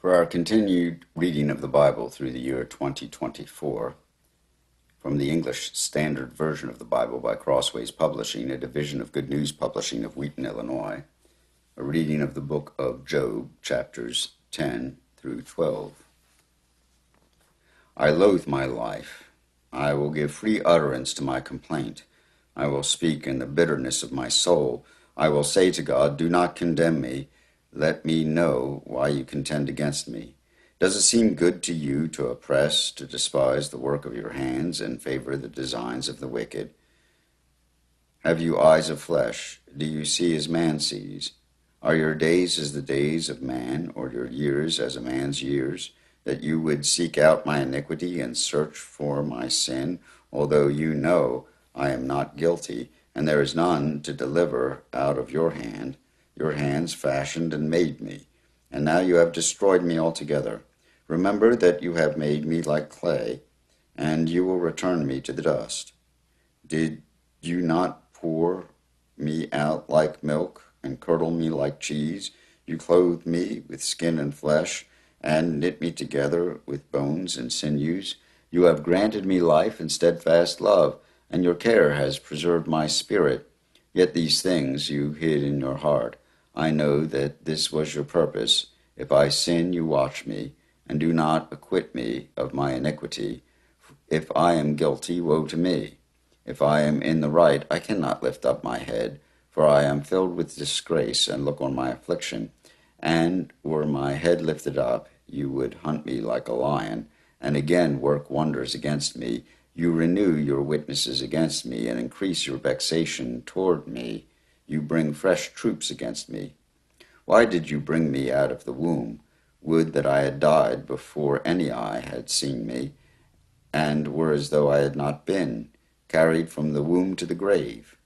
For our continued reading of the Bible through the year 2024, from the English Standard Version of the Bible by Crossways Publishing, a division of Good News Publishing of Wheaton, Illinois, a reading of the book of Job, chapters 10 through 12. I loathe my life. I will give free utterance to my complaint. I will speak in the bitterness of my soul. I will say to God, do not condemn me. Let me know why you contend against me. Does it seem good to you to oppress, to despise the work of your hands, and favor the designs of the wicked? Have you eyes of flesh? Do you see as man sees? Are your days as the days of man, or your years as a man's years, that you would seek out my iniquity and search for my sin, although you know I am not guilty, and there is none to deliver out of your hand? Your hands fashioned and made me, and now you have destroyed me altogether. Remember that you have made me like clay, and you will return me to the dust. Did you not pour me out like milk, and curdle me like cheese? You clothed me with skin and flesh, and knit me together with bones and sinews. You have granted me life and steadfast love, and your care has preserved my spirit. Yet these things you hid in your heart. I know that this was your purpose. If I sin, you watch me, and do not acquit me of my iniquity. If I am guilty, woe to me. If I am in the right, I cannot lift up my head, for I am filled with disgrace and look on my affliction. And were my head lifted up, you would hunt me like a lion, and again work wonders against me. You renew your witnesses against me, and increase your vexation toward me. You bring fresh troops against me. Why did you bring me out of the womb? Would that I had died before any eye had seen me, and were as though I had not been, carried from the womb to the grave.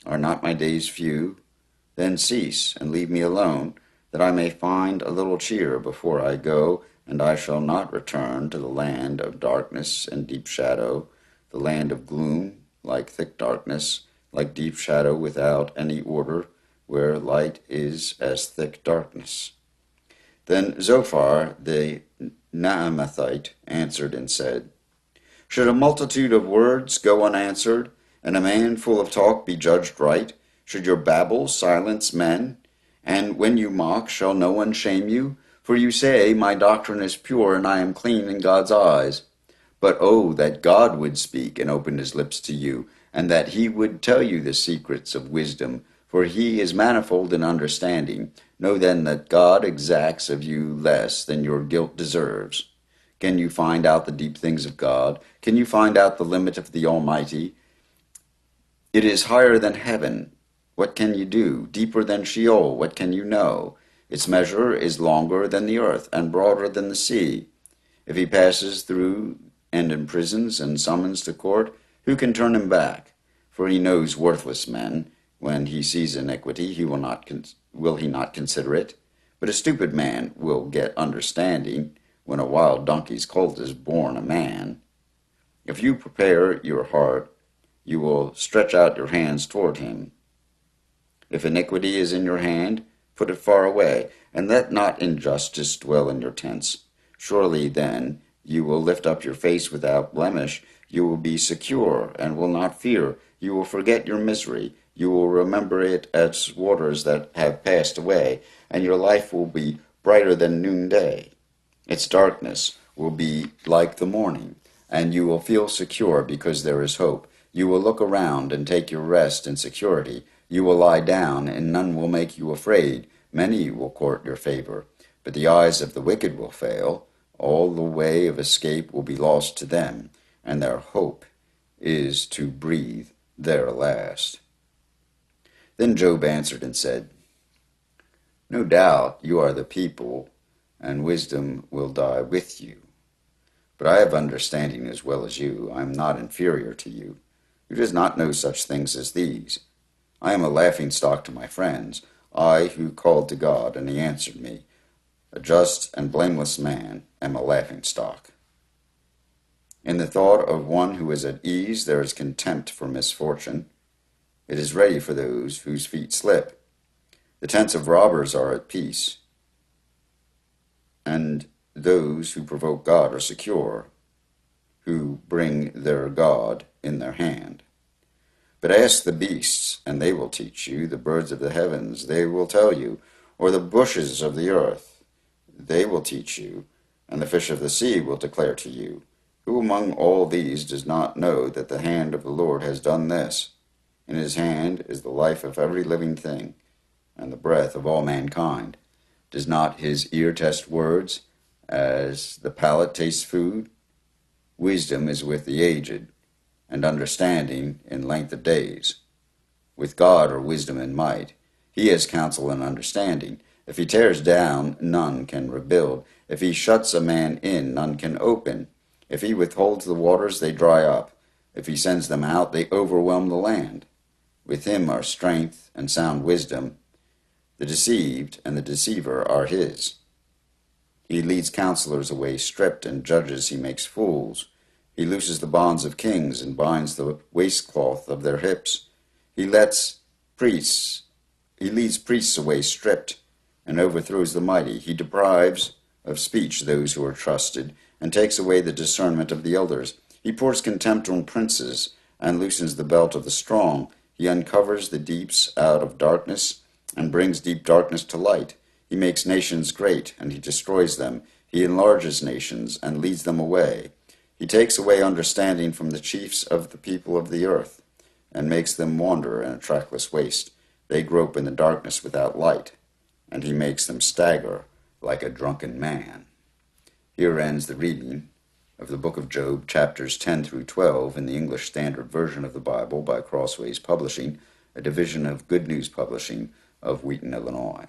Are not my days few? Then cease, and leave me alone, that I may find a little cheer before I go, and I shall not return to the land of darkness and deep shadow, the land of gloom, like thick darkness, like deep shadow without any order, where light is as thick darkness. Then Zophar the Naamathite answered and said, Should a multitude of words go unanswered, and a man full of talk be judged right? Should your babble silence men? And when you mock, shall no one shame you? For you say, my doctrine is pure, and I am clean in God's eyes. But oh, that God would speak and open his lips to you, and that he would tell you the secrets of wisdom, for he is manifold in understanding. Know then that God exacts of you less than your guilt deserves. Can you find out the deep things of God? Can you find out the limit of the Almighty? It is higher than heaven. What can you do? Deeper than Sheol, what can you know? Its measure is longer than the earth, and broader than the sea. If he passes through and imprisons and summons to court, who can turn him back? For he knows worthless men. When he sees iniquity, will he not consider it? But a stupid man will get understanding when a wild donkey's colt is born a man. If you prepare your heart, you will stretch out your hands toward him. If iniquity is in your hand, put it far away, and let not injustice dwell in your tents. Surely then you will lift up your face without blemish. You will be secure and will not fear. You will forget your misery. You will remember it as waters that have passed away, and your life will be brighter than noonday. Its darkness will be like the morning, and you will feel secure because there is hope. You will look around and take your rest in security. You will lie down, and none will make you afraid. Many will court your favor, but the eyes of the wicked will fail. All the way of escape will be lost to them, and their hope is to breathe their last. Then Job answered and said, No doubt you are the people, and wisdom will die with you. But I have understanding as well as you. I am not inferior to you. Who does not know such things as these? I am a laughingstock to my friends, I who called to God, and he answered me. A just and blameless man am a laughingstock. In the thought of one who is at ease there is contempt for misfortune. It is ready for those whose feet slip. The tents of robbers are at peace, and those who provoke God are secure, who bring their God in their hand. But ask the beasts, and they will teach you, the birds of the heavens, they will tell you, or the bushes of the earth, they will teach you, and the fish of the sea will declare to you. Who among all these does not know that the hand of the Lord has done this? In his hand is the life of every living thing, and the breath of all mankind. Does not his ear test words, as the palate tastes food? Wisdom is with the aged, and understanding in length of days. With God are wisdom and might. He has counsel and understanding. If he tears down, none can rebuild. If he shuts a man in, none can open. If he withholds the waters, they dry up. If he sends them out, they overwhelm the land. With him are strength and sound wisdom. The deceived and the deceiver are his. He leads counselors away stripped, and judges he makes fools. He looses the bonds of kings and binds the waistcloth of their hips. He leads priests away stripped, and overthrows the mighty. He deprives of speech those who are trusted, and takes away the discernment of the elders. He pours contempt on princes, and loosens the belt of the strong. He uncovers the deeps out of darkness, and brings deep darkness to light. He makes nations great, and he destroys them. He enlarges nations, and leads them away. He takes away understanding from the chiefs of the people of the earth, and makes them wander in a trackless waste. They grope in the darkness without light, and he makes them stagger like a drunken man. Here ends the reading of the book of Job, chapters 10 through 12, in the English Standard Version of the Bible by Crossways Publishing, a division of Good News Publishing of Wheaton, Illinois.